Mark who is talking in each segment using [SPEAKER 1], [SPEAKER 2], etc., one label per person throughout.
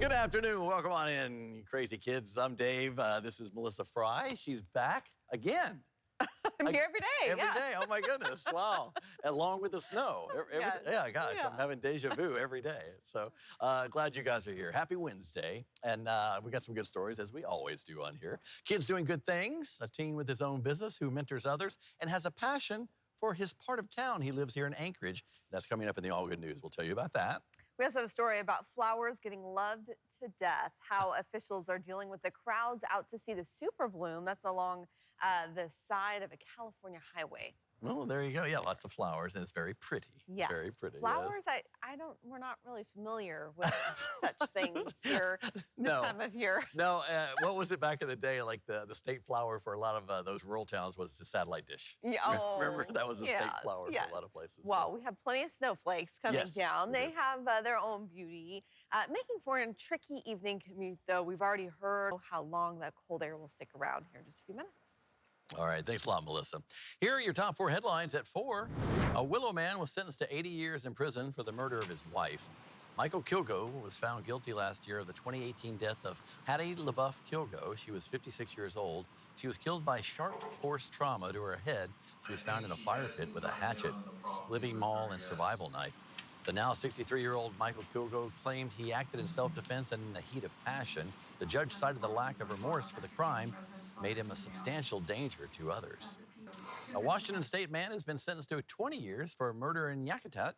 [SPEAKER 1] Good afternoon. Welcome on in, you crazy kids. I'm Dave. This is Melissa Fry. She's back again.
[SPEAKER 2] I'm here every day.
[SPEAKER 1] Every day. Oh, my goodness. Wow. Along with the snow. Yeah, gosh, I'm having deja vu every day. So glad you guys are here. Happy Wednesday. And we got some good stories, as we always do on here. Kids doing good things, a teen with his own business who mentors others and has a passion for his part of town. He lives here in Anchorage. That's coming up in the Allgood News. We'll tell you about that.
[SPEAKER 2] We also have a story about flowers getting loved to death, how officials are dealing with the crowds out to see the super bloom that's along the side of a California highway.
[SPEAKER 1] Oh, there you go. Yeah, lots of flowers, and it's very pretty.
[SPEAKER 2] Yes.
[SPEAKER 1] Very pretty.
[SPEAKER 2] Flowers,
[SPEAKER 1] yes.
[SPEAKER 2] we're not really familiar with such things here this time of year.
[SPEAKER 1] No, what was it back in the day? Like the state flower for a lot of those rural towns was the satellite dish.
[SPEAKER 2] Yeah, oh,
[SPEAKER 1] remember, that was a state flower for a lot of places.
[SPEAKER 2] Well, we have plenty of snowflakes coming down. They have their own beauty. Making for a tricky evening commute, though. We've already heard how long that cold air will stick around here in just a few minutes.
[SPEAKER 1] All right, thanks a lot, Melissa. Here are your top 4 headlines at 4. A Willow man was sentenced to 80 years in prison for the murder of his wife. Michael Kilgo was found guilty last year of the 2018 death of Hattie LaBeouf Kilgo. She was 56 years old. She was killed by sharp force trauma to her head. She was found in a fire pit with a hatchet, splitting maul, and survival knife. The now 63-year-old Michael Kilgo claimed he acted in self-defense and in the heat of passion. The judge cited the lack of remorse for the crime made him a substantial danger to others. A Washington State man has been sentenced to 20 years for murder in Yakutat.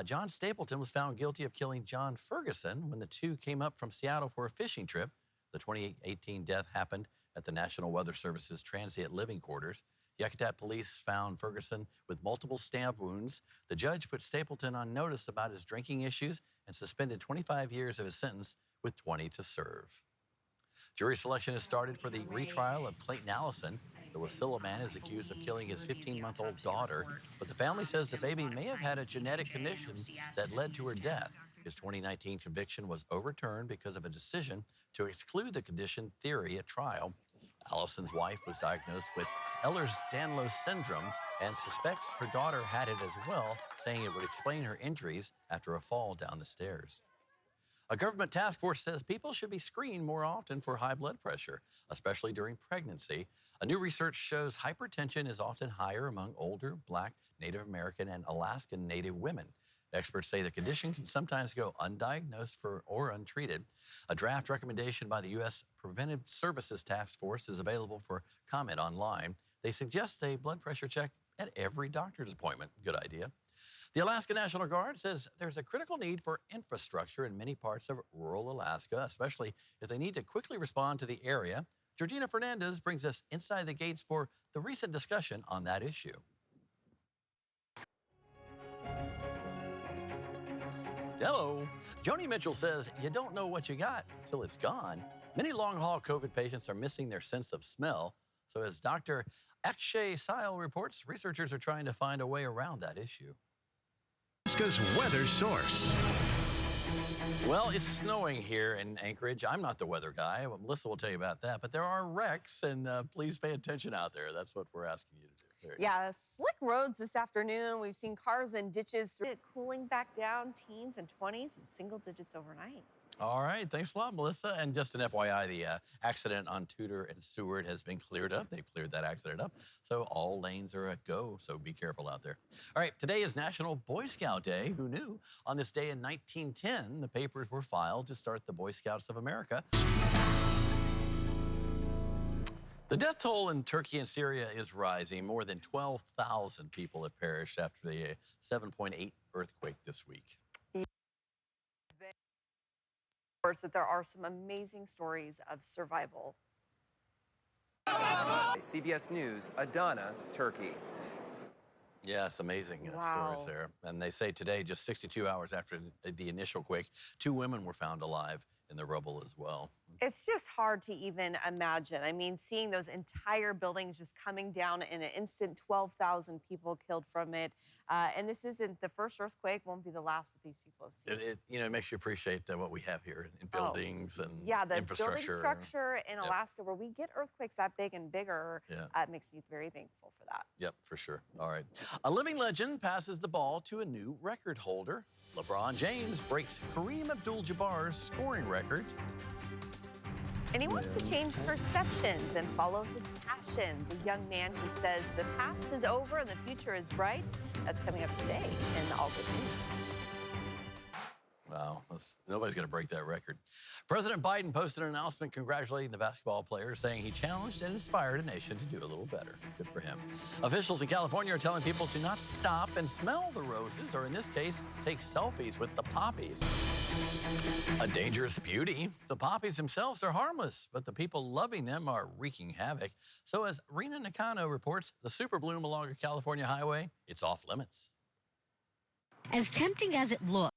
[SPEAKER 1] John Stapleton was found guilty of killing John Ferguson when the two came up from Seattle for a fishing trip. The 2018 death happened at the National Weather Service's transient living quarters. Yakutat police found Ferguson with multiple stab wounds. The judge put Stapleton on notice about his drinking issues and suspended 25 years of his sentence with 20 to serve. Jury selection has started for the retrial of Clayton Allison. The Wasilla man is accused of killing his 15-month-old daughter, but the family says the baby may have had a genetic condition that led to her death. His 2019 conviction was overturned because of a decision to exclude the condition theory at trial. Allison's wife was diagnosed with Ehlers-Danlos syndrome and suspects her daughter had it as well, saying it would explain her injuries after a fall down the stairs. A government task force says people should be screened more often for high blood pressure, especially during pregnancy. A new research shows hypertension is often higher among older Black, Native American, and Alaskan Native women. Experts say the condition can sometimes go undiagnosed or untreated. A draft recommendation by the U.S. Preventive Services Task Force is available for comment online. They suggest a blood pressure check at every doctor's appointment. Good idea. The Alaska National Guard says there's a critical need for infrastructure in many parts of rural Alaska, especially if they need to quickly respond to the area. Georgina Fernandez brings us inside the gates for the recent discussion on that issue. Hello. Joni Mitchell says you don't know what you got till it's gone. Many long-haul COVID patients are missing their sense of smell. So as Dr. Akshay Sile reports, researchers are trying to find a way around that issue.
[SPEAKER 3] Alaska's weather source.
[SPEAKER 1] Well, it's snowing here in Anchorage. I'm not the weather guy. Melissa will tell you about that. But there are wrecks, and please pay attention out there. That's what we're asking you to do.
[SPEAKER 2] Yeah, slick roads this afternoon. We've seen cars in ditches cooling back down, teens and 20s and single digits overnight.
[SPEAKER 1] All right, thanks a lot, Melissa. And just an FYI, the accident on Tudor and Seward has been cleared up. They cleared that accident up, so all lanes are a go, so be careful out there. All right, today is National Boy Scout Day. Who knew? On this day in 1910, the papers were filed to start the Boy Scouts of America. The death toll in Turkey and Syria is rising. More than 12,000 people have perished after the 7.8 earthquake this week.
[SPEAKER 2] That there are some amazing stories of survival.
[SPEAKER 4] CBS News, Adana, Turkey.
[SPEAKER 1] Yes, amazing stories there. And they say today, just 62 hours after the initial quake, 2 women were found alive in the rubble as well.
[SPEAKER 2] It's just hard to even imagine. I mean, seeing those entire buildings just coming down in an instant, 12,000 people killed from it. And this isn't the first earthquake, won't be the last that these people have seen.
[SPEAKER 1] It makes you appreciate what we have here in buildings and
[SPEAKER 2] the
[SPEAKER 1] infrastructure.
[SPEAKER 2] Building structure in Alaska, where we get earthquakes that big and bigger, makes me very thankful for that.
[SPEAKER 1] Yep, for sure. All right. A living legend passes the ball to a new record holder. LeBron James breaks Kareem Abdul-Jabbar's scoring record.
[SPEAKER 2] And he wants to change perceptions and follow his passion. The young man who says the past is over and the future is bright. That's coming up today in the Allgood News.
[SPEAKER 1] Wow, nobody's going to break that record. President Biden posted an announcement congratulating the basketball player, saying he challenged and inspired a nation to do a little better. Good for him. Officials in California are telling people to not stop and smell the roses, or in this case, take selfies with the poppies. A dangerous beauty. The poppies themselves are harmless, but the people loving them are wreaking havoc. So as Rena Nakano reports, the super bloom along a California highway, it's off limits.
[SPEAKER 5] As tempting as it looks.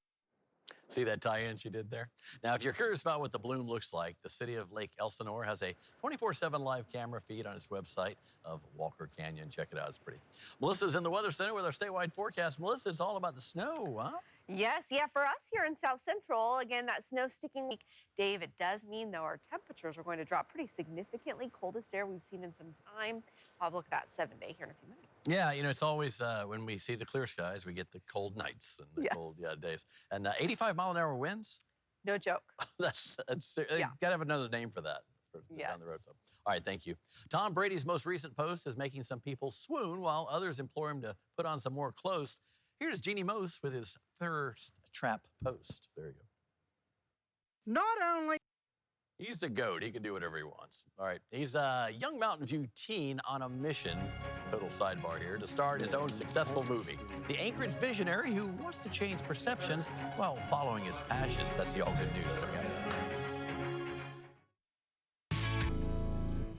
[SPEAKER 1] See that tie-in she did there? Now, if you're curious about what the bloom looks like, the city of Lake Elsinore has a 24/7 live camera feed on its website of Walker Canyon. Check it out, it's pretty. Melissa's in the Weather Center with our statewide forecast. Melissa, it's all about the snow, huh?
[SPEAKER 2] Yes, for us here in South Central, again, that snow sticking week. Dave, it does mean, though, our temperatures are going to drop pretty significantly. Coldest air we've seen in some time. I'll look at that 7-day here in a few minutes.
[SPEAKER 1] Yeah, it's always when we see the clear skies, we get the cold nights and the cold days. And 85-mile-an-hour winds?
[SPEAKER 2] No joke.
[SPEAKER 1] that's got to have another name for that down the road. All right, thank you. Tom Brady's most recent post is making some people swoon while others implore him to put on some more clothes. Here's Jeannie Mose with his thirst trap post. There you go.
[SPEAKER 6] Not only...
[SPEAKER 1] He's the GOAT. He can do whatever he wants. All right. He's a young Mountain View teen on a mission, total sidebar here, to star in his own successful movie. The Anchorage visionary who wants to change perceptions while following his passions. That's the Allgood News coming up.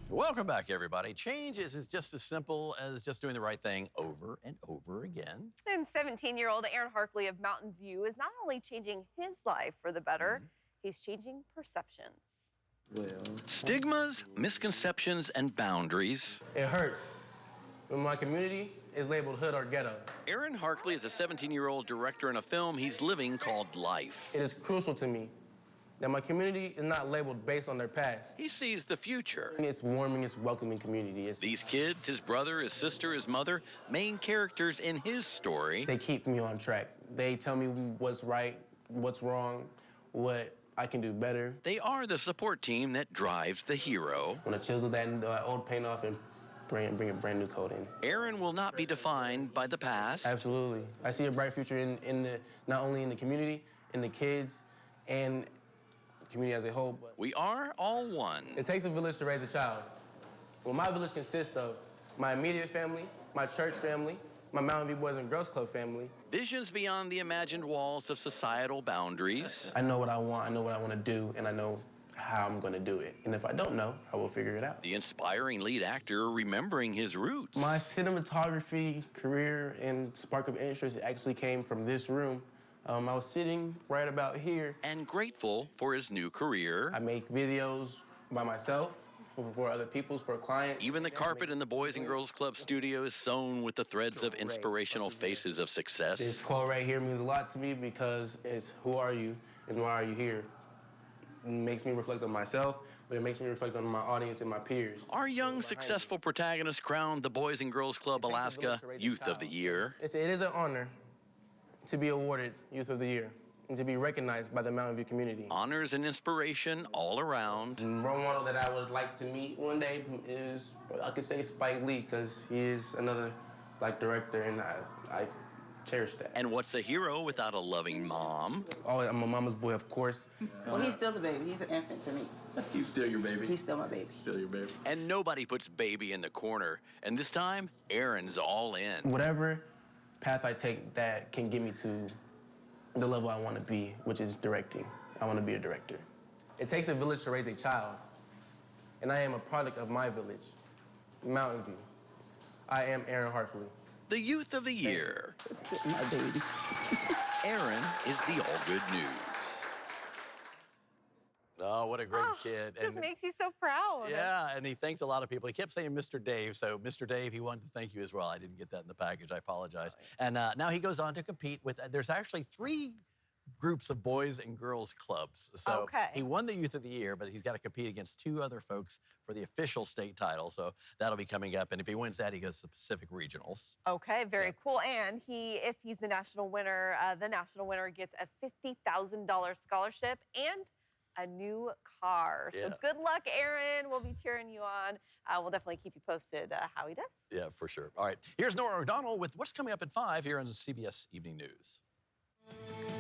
[SPEAKER 1] Welcome back, everybody. Change is just as simple as just doing the right thing over and over again.
[SPEAKER 2] And 17-year-old Aaron Harkely of Mountain View is not only changing his life for the better, he's changing perceptions.
[SPEAKER 1] Stigmas, misconceptions, and boundaries.
[SPEAKER 6] It hurts when my community is labeled hood or ghetto.
[SPEAKER 1] Aaron Harkely is a 17-year-old director in a film he's living called Life.
[SPEAKER 6] It is crucial to me that my community is not labeled based on their past.
[SPEAKER 1] He sees the future.
[SPEAKER 6] It's warming, it's welcoming community.
[SPEAKER 1] These kids, his brother, his sister, his mother, main characters in his story.
[SPEAKER 6] They keep me on track. They tell me what's right, what's wrong, what I can do better.
[SPEAKER 1] They are the support team that drives the hero.
[SPEAKER 6] When I chisel that old paint off and bring a brand new coat in.
[SPEAKER 1] Aaron will not be defined by the past.
[SPEAKER 6] Absolutely. I see a bright future in the not only in the community, in the kids, and the community as a whole. But
[SPEAKER 1] we are all one.
[SPEAKER 6] It takes a village to raise a child. Well, my village consists of my immediate family, my church family, my Mountain View Boys and Girls Club family.
[SPEAKER 1] Visions beyond the imagined walls of societal boundaries.
[SPEAKER 6] I know what I want, I know what I want to do, and I know how I'm going to do it. And if I don't know, I will figure it out.
[SPEAKER 1] The inspiring lead actor remembering his roots.
[SPEAKER 6] My cinematography career and spark of interest actually came from this room. I was sitting right about here.
[SPEAKER 1] And grateful for his new career.
[SPEAKER 6] I make videos by myself, for other people's, for clients.
[SPEAKER 1] Even the carpet in the Boys and Girls Club studio is sewn with the threads of inspirational faces of success.
[SPEAKER 6] This quote right here means a lot to me because it's who are you and why are you here? It makes me reflect on myself, but it makes me reflect on my audience and my peers.
[SPEAKER 1] Our young, successful protagonist crowned the Boys and Girls Club Alaska Youth of the Year.
[SPEAKER 6] It is an honor to be awarded Youth of the Year and to be recognized by the Mountain View community.
[SPEAKER 1] Honors and inspiration all around.
[SPEAKER 6] The role model that I would like to meet one day is, I could say Spike Lee, because he is another Black director, and I cherish that.
[SPEAKER 1] And what's a hero without a loving mom?
[SPEAKER 6] Oh, I'm a mama's boy, of course.
[SPEAKER 7] Well, he's still the baby. He's an infant to me.
[SPEAKER 1] He's still your baby?
[SPEAKER 7] He's still my baby.
[SPEAKER 1] Still your baby. And nobody puts baby in the corner. And this time, Aaron's all in.
[SPEAKER 6] Whatever path I take that can get me to the level I want to be, which is directing. I want to be a director. It takes a village to raise a child, and I am a product of my village, Mountain View. I am Aaron Harkely.
[SPEAKER 1] The Youth of the Year.
[SPEAKER 7] My baby.
[SPEAKER 1] Aaron is the Allgood News. Oh, what a great kid.
[SPEAKER 2] Just makes you so proud.
[SPEAKER 1] Yeah, and he thanked a lot of people. He kept saying Mr. Dave, so Mr. Dave, he wanted to thank you as well. I didn't get that in the package. I apologize. And now he goes on to compete with, there's actually 3 groups of boys and girls clubs. So he won the Youth of the Year, but he's got to compete against 2 other folks for the official state title. So that'll be coming up. And if he wins that, he goes to the Pacific Regionals.
[SPEAKER 2] Okay, very cool. And if he's the national winner gets a $50,000 scholarship and a new car. So good luck, Aaron. We'll be cheering you on. We'll definitely keep you posted how he does.
[SPEAKER 1] Yeah, for sure. All right, here's Nora O'Donnell with what's coming up at 5 here on the CBS Evening News.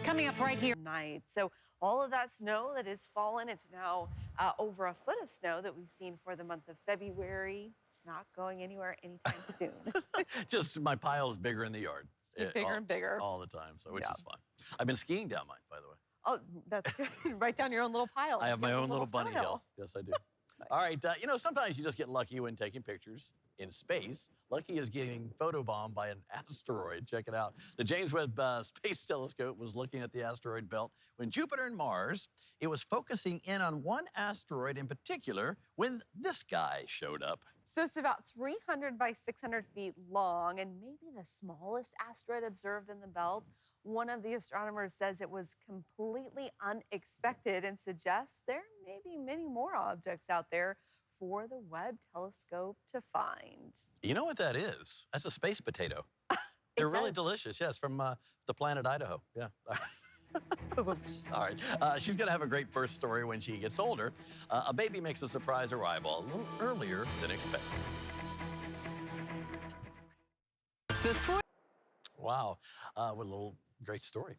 [SPEAKER 2] Coming up right here tonight. So all of that snow that has fallen, it's now over a foot of snow that we've seen for the month of February. It's not going anywhere anytime soon.
[SPEAKER 1] Just my pile is bigger in the yard.
[SPEAKER 2] Bigger and bigger.
[SPEAKER 1] All the time, so which is fun. I've been skiing down mine, by the way.
[SPEAKER 2] Oh, that's good. Right down your own little pile.
[SPEAKER 1] I have my own little bunny hill. Yes, I do. All right, you know, sometimes you just get lucky when taking pictures in space. Lucky is getting photobombed by an asteroid. Check it out. The James Webb Space Telescope was looking at the asteroid belt when Jupiter and Mars, it was focusing in on one asteroid in particular when this guy showed up.
[SPEAKER 2] So it's about 300 by 600 feet long and maybe the smallest asteroid observed in the belt. One of the astronomers says it was completely unexpected and suggests there may be many more objects out there for the Webb telescope to find.
[SPEAKER 1] You know what that is? That's a space potato. They're really delicious. Yes, from the planet Idaho. Yeah. All right. She's going to have a great birth story when she gets older. A baby makes a surprise arrival a little earlier than expected. Wow. What a little great story.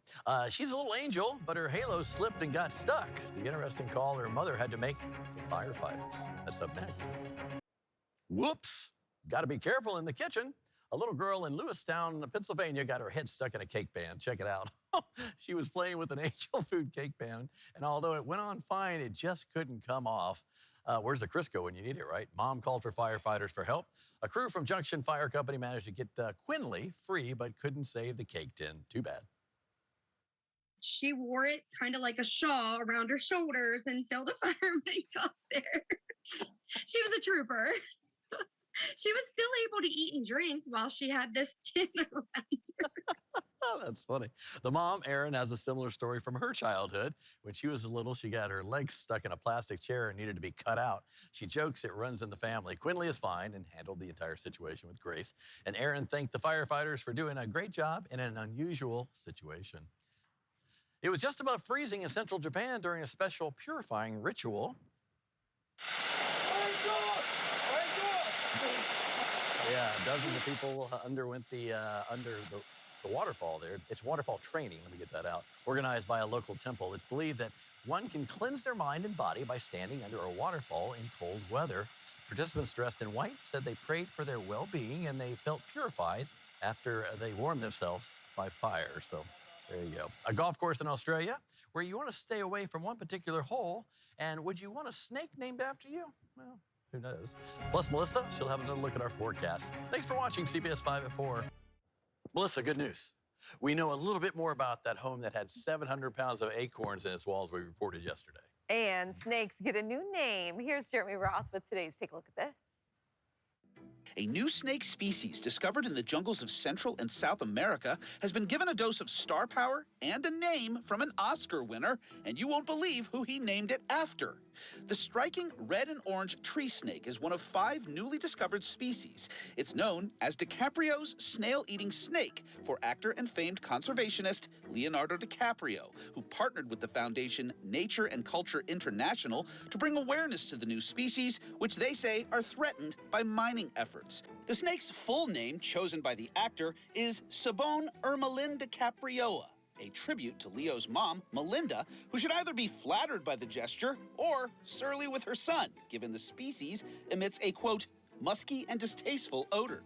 [SPEAKER 1] She's a little angel, but her halo slipped and got stuck. The interesting call her mother had to make to firefighters. That's up next. Whoops. Got to be careful in the kitchen. A little girl in Lewistown, Pennsylvania, got her head stuck in a cake pan. Check it out. She was playing with an angel food cake pan, and although it went on fine, it just couldn't come off. Where's the Crisco when you need it, right? Mom called for firefighters for help. A crew from Junction Fire Company managed to get Quinley free, but couldn't save the cake tin. Too bad.
[SPEAKER 8] She wore it kind of like a shawl around her shoulders until the firemen got there. She was a trooper. She was still able to eat and drink while she had this tin around her.
[SPEAKER 1] Oh, that's funny. The mom, Erin, has a similar story from her childhood. When she was little, she got her legs stuck in a plastic chair and needed to be cut out. She jokes it runs in the family. Quinley is fine and handled the entire situation with grace. And Erin thanked the firefighters for doing a great job in an unusual situation. It was just about freezing in central Japan during a special purifying ritual. Yeah, dozens of people underwent under the waterfall there. It's waterfall training, let me get that out. Organized by a local temple. It's believed that one can cleanse their mind and body by standing under a waterfall in cold weather. Participants dressed in white said they prayed for their well-being and they felt purified after they warmed themselves by fire. So there you go. A golf course in Australia where you want to stay away from one particular hole. And would you want a snake named after you? Well, who knows? Plus, Melissa, she'll have another look at our forecast. Thanks for watching CBS 5 at 4. Melissa, good news. We know a little bit more about that home that had 700 pounds of acorns in its walls we reported yesterday.
[SPEAKER 2] And snakes get a new name. Here's Jeremy Roth with today's Take a Look at This.
[SPEAKER 9] A new snake species discovered in the jungles of Central and South America has been given a dose of star power and a name from an Oscar winner, and you won't believe who he named it after. The striking red and orange tree snake is one of 5 newly discovered species. It's known as DiCaprio's snail-eating snake for actor and famed conservationist Leonardo DiCaprio, who partnered with the foundation Nature and Culture International to bring awareness to the new species, which they say are threatened by mining efforts. The snake's full name, chosen by the actor, is Sabone Ermelinda DiCaprioa, a tribute to Leo's mom, Melinda, who should either be flattered by the gesture or surly with her son, given the species emits a, quote, musky and distasteful odor.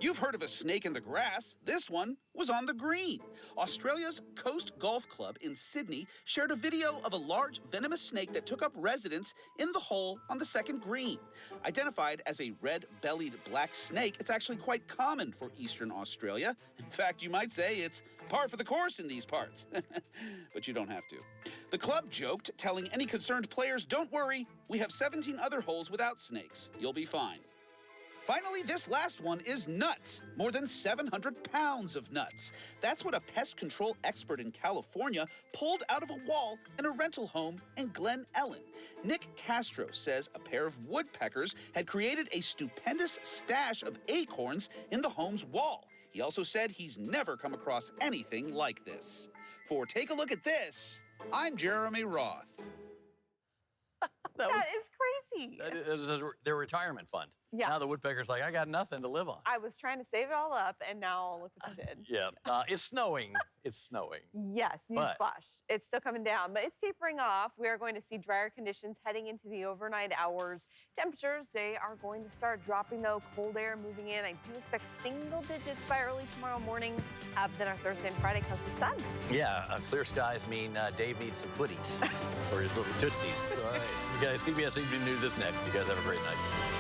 [SPEAKER 9] You've heard of a snake in the grass. This one was on the green. Australia's Coast Golf Club in Sydney shared a video of a large venomous snake that took up residence in the hole on the second green. Identified as a red-bellied black snake, it's actually quite common for Eastern Australia. In fact, you might say it's par for the course in these parts. But you don't have to. The club joked, telling any concerned players, "Don't worry, we have 17 other holes without snakes. You'll be fine." Finally, this last one is nuts. More than 700 pounds of nuts. That's what a pest control expert in California pulled out of a wall in a rental home in Glen Ellen. Nick Castro says a pair of woodpeckers had created a stupendous stash of acorns in the home's wall. He also said he's never come across anything like this. For Take a Look at This, I'm Jeremy Roth.
[SPEAKER 2] That is crazy.
[SPEAKER 1] That is their retirement fund.
[SPEAKER 2] Yeah.
[SPEAKER 1] Now the woodpecker's like, I got nothing to live on.
[SPEAKER 2] I was trying to save it all up, and now look what you did.
[SPEAKER 1] Yeah. It's snowing. It's snowing.
[SPEAKER 2] Yes, newsflash. It's still coming down, but it's tapering off. We are going to see drier conditions heading into the overnight hours. Temperatures, they are going to start dropping, though. Cold air moving in. I do expect single digits by early tomorrow morning. Then our Thursday and Friday comes the sun.
[SPEAKER 1] Yeah, clear skies mean Dave needs some footies for his little tootsies. All right. You guys, CBS Evening News is next. You guys have a great night.